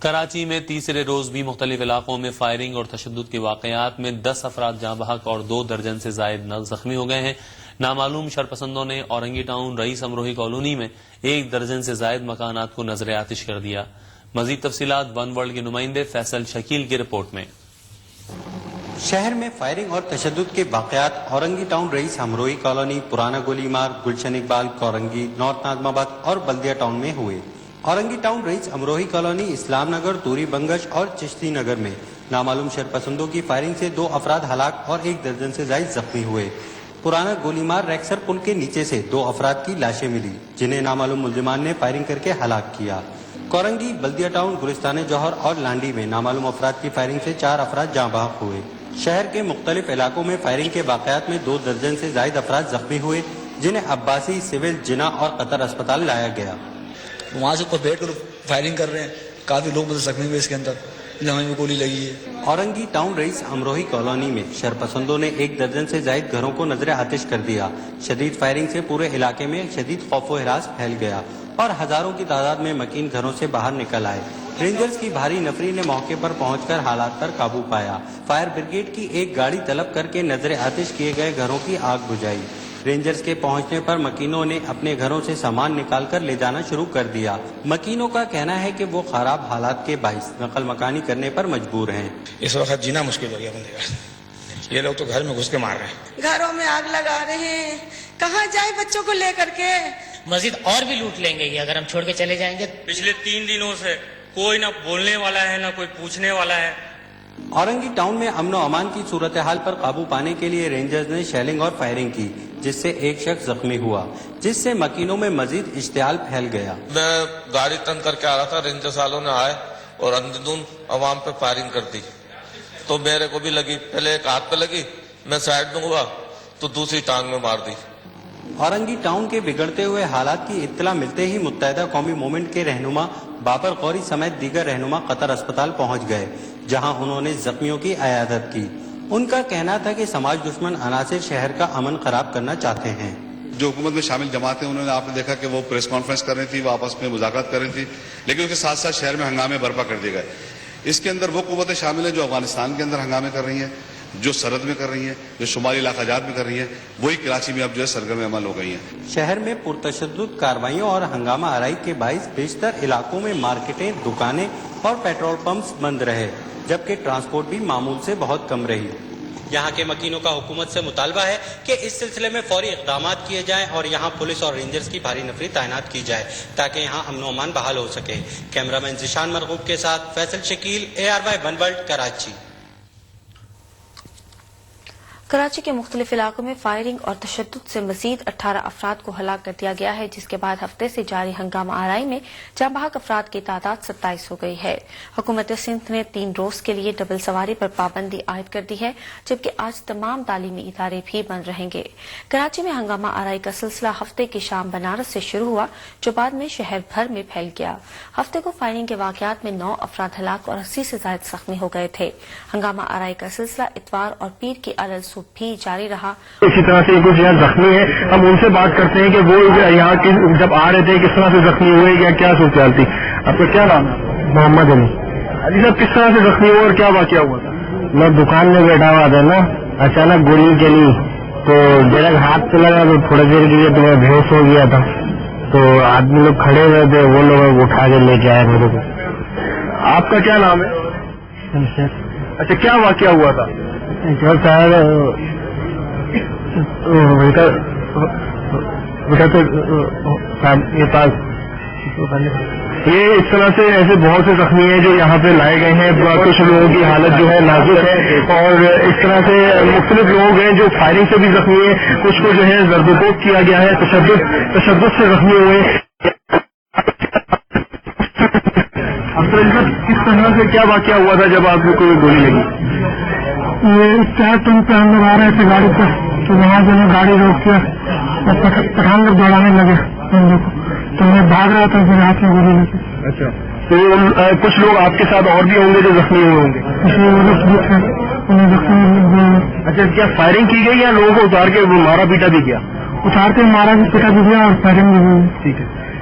کراچی میں تیسرے روز بھی مختلف علاقوں میں فائرنگ اور تشدد کے واقعات میں 10 افراد جاں بحق اور 2 درجن سے زائد زخمی ہو گئے ہیں۔ نامعلوم شرپسندوں نے اورنگی ٹاؤن رئیس امروہی کالونی میں 1 درجن سے زائد مکانات کو نذر آتش کر دیا۔ مزید تفصیلات ون ورلڈ کے نمائندے فیصل شکیل کی رپورٹ میں۔ شہر میں فائرنگ اور تشدد کے واقعات اورنگی ٹاؤن رئیس امروہی کالونی، پرانا گولی مار، گلشن اقبال، کورنگی، نارتھ ناظم آباد اور بلدیہ ٹاؤن میں ہوئے۔ اورنگی ٹاؤن رئیس امروہی کالونی، اسلام نگر، توری بنگش اور چشتی نگر میں نامعلوم شرپسندوں کی فائرنگ سے 2 افراد ہلاک اور 1 درجن سے زائد زخمی ہوئے۔ پرانا گولی مار ریکسر پل کے نیچے سے 2 افراد کی لاشیں ملی جنہیں نامعلوم ملزمان نے فائرنگ کر کے ہلاک کیا۔ کورنگی، بلدیہ ٹاؤن، گلستان جوہر اور لانڈی میں نامعلوم افراد کی فائرنگ سے 4 افراد جاں بحق ہوئے۔ شہر کے مختلف علاقوں میں فائرنگ کے واقعات میں 2 درجن سے زائد افراد زخمی ہوئے جنہیں عباسی، سول، جناح اور قطر اسپتال لایا گیا۔ وہاں سے اوپر بیٹھ کر فائرنگ کر رہے ہیں، کافی لوگ زخمی ہوئے، اس کے اندر جہاں میں گولی لگی ہے۔ اورنگی ٹاؤن رئیس امروہی کالونی میں شرپسندوں نے 1 درجن سے زائد گھروں کو نذر آتش کر دیا۔ شدید فائرنگ سے پورے علاقے میں شدید خوف و ہراس پھیل گیا اور ہزاروں کی تعداد میں مکین گھروں سے باہر نکل آئے۔ رینجرز کی بھاری نفری نے موقع پر پہنچ کر حالات پر قابو پایا۔ فائر بریگیڈ کی ایک گاڑی طلب کر کے نذر آتش کیے گئے گھروں کی آگ بجھائی۔ رینجرز کے پہنچنے پر مکینوں نے اپنے گھروں سے سامان نکال کر لے جانا شروع کر دیا۔ مکینوں کا کہنا ہے کہ وہ خراب حالات کے باعث نقل مکانی کرنے پر مجبور ہیں۔ اس وقت جینا مشکل ہو گیا بندے کا، یہ لوگ تو گھر میں گھس کے مار رہے ہیں، گھروں میں آگ لگا رہے ہیں، کہاں جائے بچوں کو لے کر کے؟ مزید اور بھی لوٹ لیں گے یہ اگر ہم چھوڑ کے چلے جائیں گے۔ پچھلے 3 دنوں سے کوئی نہ بولنے والا ہے نہ کوئی پوچھنے والا ہے۔ اورنگی ٹاؤن میں امن و امان کی صورتحال پر قابو پانے کے لیے رینجرز نے شیلنگ اور فائرنگ کی جس سے 1 شخص زخمی ہوا، جس سے مکینوں میں مزید اشتعال پھیل گیا۔ میں گاڑی تن کر کے آ رہا تھا، رینجرز والوں نے آئے اور اندھدھند عوام پہ فائرنگ کر دی تو میرے کو بھی لگی، پہلے ایک ہاتھ پہ لگی، میں سائڈ میں ہوا تو دوسری ٹانگ میں مار دی۔ اورنگی ٹاؤن کے بگڑتے ہوئے حالات کی اطلاع ملتے ہی متحدہ قومی موومنٹ کے رہنما بابر غوری سمیت دیگر رہنما قطر اسپتال پہنچ گئے جہاں انہوں نے زخمیوں کی عیادت کی۔ ان کا کہنا تھا کہ سماج دشمن عناصر شہر کا امن خراب کرنا چاہتے ہیں۔ جو حکومت میں شامل جماعتیں انہوں نے، آپ نے دیکھا کہ وہ پریس کانفرنس کر رہی تھی، وہ آپس میں مذاکرات کر رہی تھی، لیکن اس کے ساتھ ساتھ شہر میں ہنگامے برپا کر دیے گئے۔ اس کے اندر وہ قوتیں شامل ہیں جو افغانستان کے اندر ہنگامے کر رہی ہیں، جو سرحد میں کر رہی ہیں، جو شمالی علاقہ جات میں کر رہی ہیں، وہی کراچی میں اب جو ہے سرگرم عمل ہو گئی ہیں۔ شہر میں پرتشدد کارروائیوں اور ہنگامہ آرائی کے باعث بیشتر علاقوں میں مارکیٹیں، دکانیں اور پیٹرول پمپس بند رہے جبکہ ٹرانسپورٹ بھی معمول سے بہت کم رہی۔ یہاں کے مکینوں کا حکومت سے مطالبہ ہے کہ اس سلسلے میں فوری اقدامات کیے جائیں اور یہاں پولیس اور رینجرز کی بھاری نفری تعینات کی جائے تاکہ یہاں امن و امان بحال ہو سکے۔ کیمرامین ذیشان مرغوب کے ساتھ Faisal Shakeel, ARY one world, Karachi. Karachi کے مختلف علاقوں میں فائرنگ اور تشدد سے مزید 18 افراد کو ہلاک کر دیا گیا ہے، جس کے بعد ہفتے سے جاری ہنگامہ آرائی میں جاں بحق افراد کی تعداد 27 ہو گئی ہے۔ حکومت سندھ نے 3 روز کے لیے ڈبل سواری پر پابندی عائد کر دی ہے جبکہ آج تمام تعلیمی ادارے بھی بند رہیں گے۔ کراچی میں ہنگامہ آرائی کا سلسلہ ہفتے کی شام بنارس سے شروع ہوا جو بعد میں شہر بھر میں پھیل گیا۔ ہفتے کو فائرنگ کے واقعات میں 9 افراد ہلاک اور 80 سے زائد زخمی ہو گئے تھے۔ ہنگامہ آرائی کا سلسلہ اتوار اور پیر کی علل بھی جاری رہا۔ اسی طرح سے کچھ یہاں زخمی ہیں، ہم ان سے بات کرتے ہیں کہ وہ یہاں جب آ رہے تھے کس طرح سے زخمی ہوئے یا کیا صورتحال تھی۔ آپ کا کیا نام ہے؟ محمد علی۔ علی صاحب، کس طرح سے زخمی ہوئے اور کیا واقعہ ہوا تھا؟ میں دکان میں بیٹھا ہوا تھا نا، اچانک گولی چلی تو ڈائریکٹ ہاتھ پہ لگا تو تھوڑی دیر کے لیے تو میں بے ہوش ہو گیا تھا، تو آدمی لوگ کھڑے ہوئے تھے، وہ لوگ اٹھا کے لے کے آئے میرے کو۔ آپ کا کیا نام ہے؟ اچھا، کیا واقعہ ہوا تھا؟ یہ اس طرح سے ایسے بہت سے زخمی ہیں جو یہاں پہ لائے گئے ہیں، کچھ لوگوں کی حالت جو ہے نازک ہے اور اس طرح سے مختلف لوگ ہیں جو فائرنگ سے بھی زخمی ہیں، کچھ کو جو ہے زرد و کوب کیا گیا ہے، تشدد سے زخمی ہوئے ہیں۔ کس طرح سے کیا واقعہ ہوا تھا جب آپ کو گولی لگی؟ یہ اتحاد ٹن پہ ہم لوگ آ رہے تھے گاڑی پر، تو وہاں سے میں گاڑی روک کیا اور پٹھان لوگ دوڑانے لگے ہم لوگ کو، تو میں بھاگ رہا تھا، پھر ہاتھ میں گولی لگی۔ اچھا، تو کچھ لوگ آپ کے ساتھ اور بھی ہوں گے جو زخمی ہوئے ہوں گے؟ اس میں وہ لوگ بھی تھے، انہیں زخمی ہوئے۔ اچھا، کیا فائرنگ کی گئی یا لوگوں کو اتار کے مارا پیٹا بھی کیا؟ اتار کے مارا بھی پیٹا بھی گیا اور فائرنگ بھی ہوئی۔ ٹھیک ہے،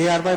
ARY